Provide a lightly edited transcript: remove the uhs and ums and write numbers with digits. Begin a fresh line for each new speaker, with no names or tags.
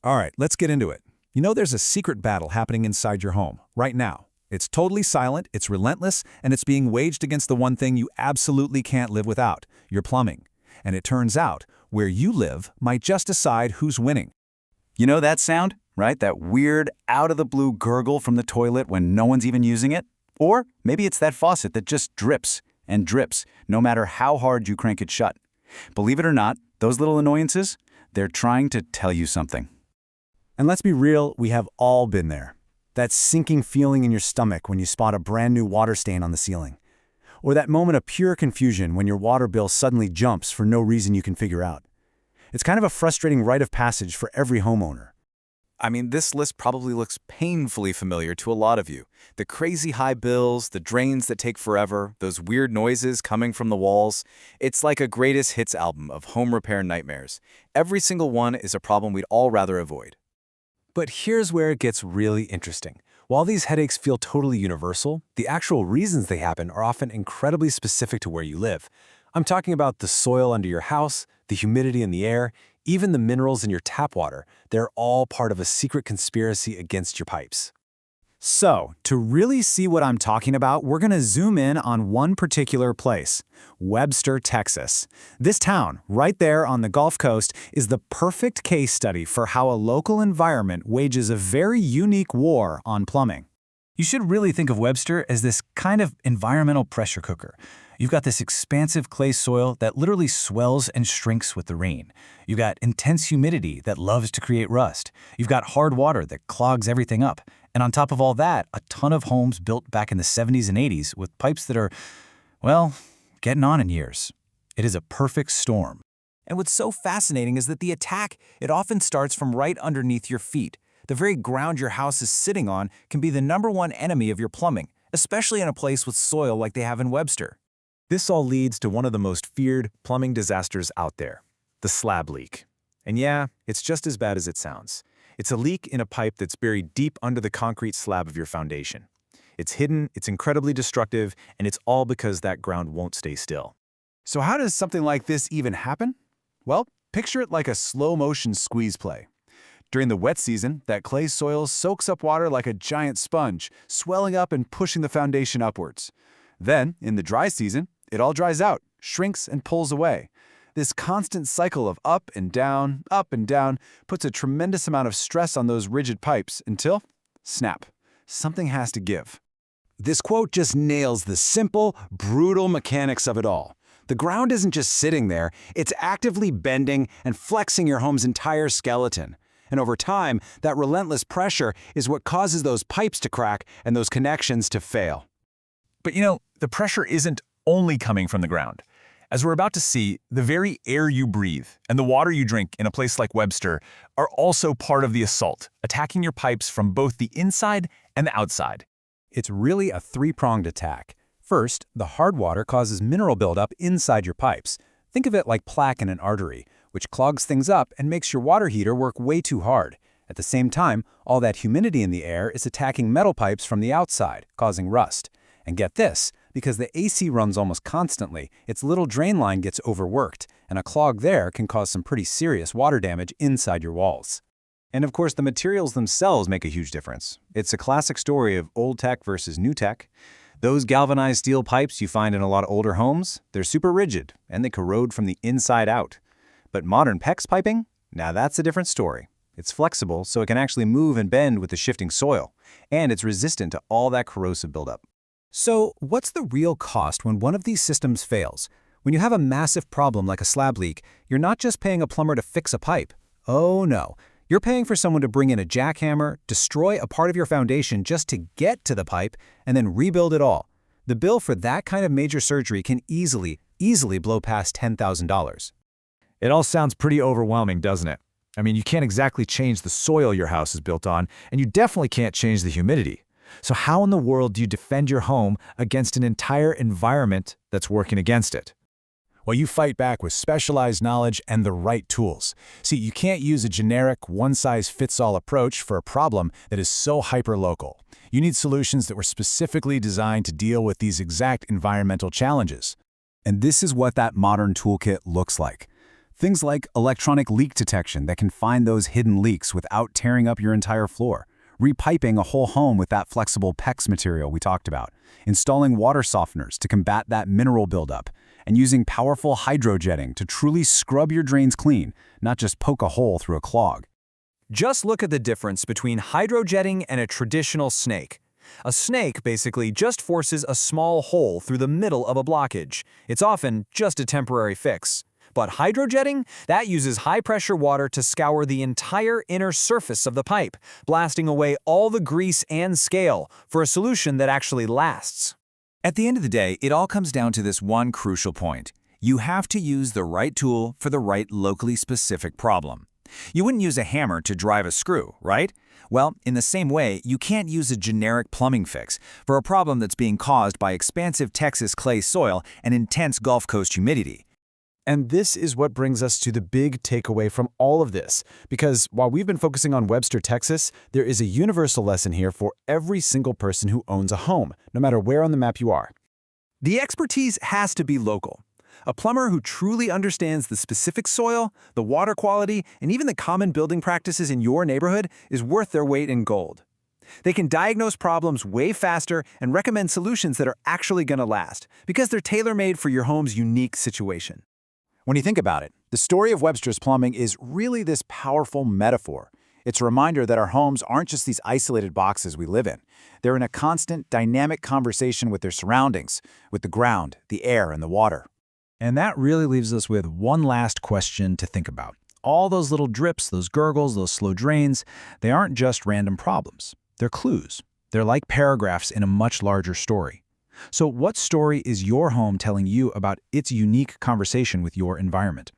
All right, let's get into it. You know there's a secret battle happening inside your home, right now. It's totally silent, it's relentless, and it's being waged against the one thing you absolutely can't live without, your plumbing. And it turns out, where you live might just decide who's winning.
You know that sound, right? That weird, out-of-the-blue gurgle from the toilet when no one's even using it? Or maybe it's that faucet that just drips and drips, no matter how hard you crank it shut. Believe it or not, those little annoyances, they're trying to tell you something.
And let's be real, we have all been there. That sinking feeling in your stomach when you spot a brand new water stain on the ceiling. Or that moment of pure confusion when your water bill suddenly jumps for no reason you can figure out. It's kind of a frustrating rite of passage for every homeowner.
I mean, this list probably looks painfully familiar to a lot of you. The crazy high bills, the drains that take forever, those weird noises coming from the walls. It's like a greatest hits album of home repair nightmares. Every single one is a problem we'd all rather avoid.
But here's where it gets really interesting. While these headaches feel totally universal, the actual reasons they happen are often incredibly specific to where you live. I'm talking about the soil under your house, the humidity in the air, even the minerals in your tap water. They're all part of a secret conspiracy against your pipes.
So, to really see what I'm talking about, we're going to zoom in on one particular place, Webster, Texas. This town, right there on the Gulf Coast, is the perfect case study for how a local environment wages a very unique war on plumbing.
You should really think of Webster as this kind of environmental pressure cooker. You've got this expansive clay soil that literally swells and shrinks with the rain. You've got intense humidity that loves to create rust. You've got hard water that clogs everything up. And on top of all that, a ton of homes built back in the 70s and 80s with pipes that are, well, getting on in years. It is a perfect storm. And what's so fascinating is that the attack, it often starts from right underneath your feet. The very ground your house is sitting on can be the #1 enemy of your plumbing, especially in a place with soil like they have in Webster.
This all leads to one of the most feared plumbing disasters out there, the slab leak. And yeah, it's just as bad as it sounds. It's a leak in a pipe that's buried deep under the concrete slab of your foundation. It's hidden, it's incredibly destructive, and it's all because that ground won't stay still.
So how does something like this even happen? Well, picture it like a slow-motion squeeze play. During the wet season, that clay soil soaks up water like a giant sponge, swelling up and pushing the foundation upwards. Then, in the dry season, it all dries out, shrinks, and pulls away. This constant cycle of up and down, puts a tremendous amount of stress on those rigid pipes until, snap, something has to give. This quote just nails the simple, brutal mechanics of it all. The ground isn't just sitting there, it's actively bending and flexing your home's entire skeleton. And over time, that relentless pressure is what causes those pipes to crack and those connections to fail.
But you know, the pressure isn't only coming from the ground. As we're about to see, the very air you breathe and the water you drink in a place like Webster are also part of the assault, attacking your pipes from both the inside and the outside.
It's really a three-pronged attack. First, the hard water causes mineral buildup inside your pipes. Think of it like plaque in an artery, which clogs things up and makes your water heater work way too hard. At the same time, all that humidity in the air is attacking metal pipes from the outside, causing rust. And get this, because the AC runs almost constantly, its little drain line gets overworked, and a clog there can cause some pretty serious water damage inside your walls. And of course, the materials themselves make a huge difference. It's a classic story of old tech versus new tech. Those galvanized steel pipes you find in a lot of older homes, they're super rigid, and they corrode from the inside out. But modern PEX piping? Now that's a different story. It's flexible, so it can actually move and bend with the shifting soil, and it's resistant to all that corrosive buildup. So, what's the real cost when one of these systems fails? When you have a massive problem like a slab leak, you're not just paying a plumber to fix a pipe. Oh no, you're paying for someone to bring in a jackhammer, destroy a part of your foundation just to get to the pipe, and then rebuild it all. The bill for that kind of major surgery can easily blow past $10,000.
It all sounds pretty overwhelming, doesn't it? I mean, you can't exactly change the soil your house is built on, and you definitely can't change the humidity. So how in the world do you defend your home against an entire environment that's working against it?
Well, you fight back with specialized knowledge and the right tools. See, you can't use a generic, one-size-fits-all approach for a problem that is so hyper-local. You need solutions that were specifically designed to deal with these exact environmental challenges. And this is what that modern toolkit looks like. Things like electronic leak detection that can find those hidden leaks without tearing up your entire floor, repiping a whole home with that flexible PEX material we talked about, installing water softeners to combat that mineral buildup, and using powerful hydrojetting to truly scrub your drains clean, not just poke a hole through a clog.
Just look at the difference between hydrojetting and a traditional snake. A snake basically just forces a small hole through the middle of a blockage. It's often just a temporary fix. But hydrojetting, that uses high-pressure water to scour the entire inner surface of the pipe, blasting away all the grease and scale for a solution that actually lasts.
At the end of the day, it all comes down to this one crucial point. You have to use the right tool for the right locally specific problem. You wouldn't use a hammer to drive a screw, right? Well, in the same way, you can't use a generic plumbing fix for a problem that's being caused by expansive Texas clay soil and intense Gulf Coast humidity.
And this is what brings us to the big takeaway from all of this, because while we've been focusing on Webster, Texas, there is a universal lesson here for every single person who owns a home, no matter where on the map you are.
The expertise has to be local. A plumber who truly understands the specific soil, the water quality, and even the common building practices in your neighborhood is worth their weight in gold. They can diagnose problems way faster and recommend solutions that are actually going to last, because they're tailor-made for your home's unique situation.
When you think about it, the story of Webster's Plumbing is really this powerful metaphor. It's a reminder that our homes aren't just these isolated boxes we live in. They're in a constant, dynamic conversation with their surroundings, with the ground, the air, and the water.
And that really leaves us with one last question to think about. All those little drips, those gurgles, those slow drains, they aren't just random problems. They're clues. They're like paragraphs in a much larger story. So what story is your home telling you about its unique conversation with your environment?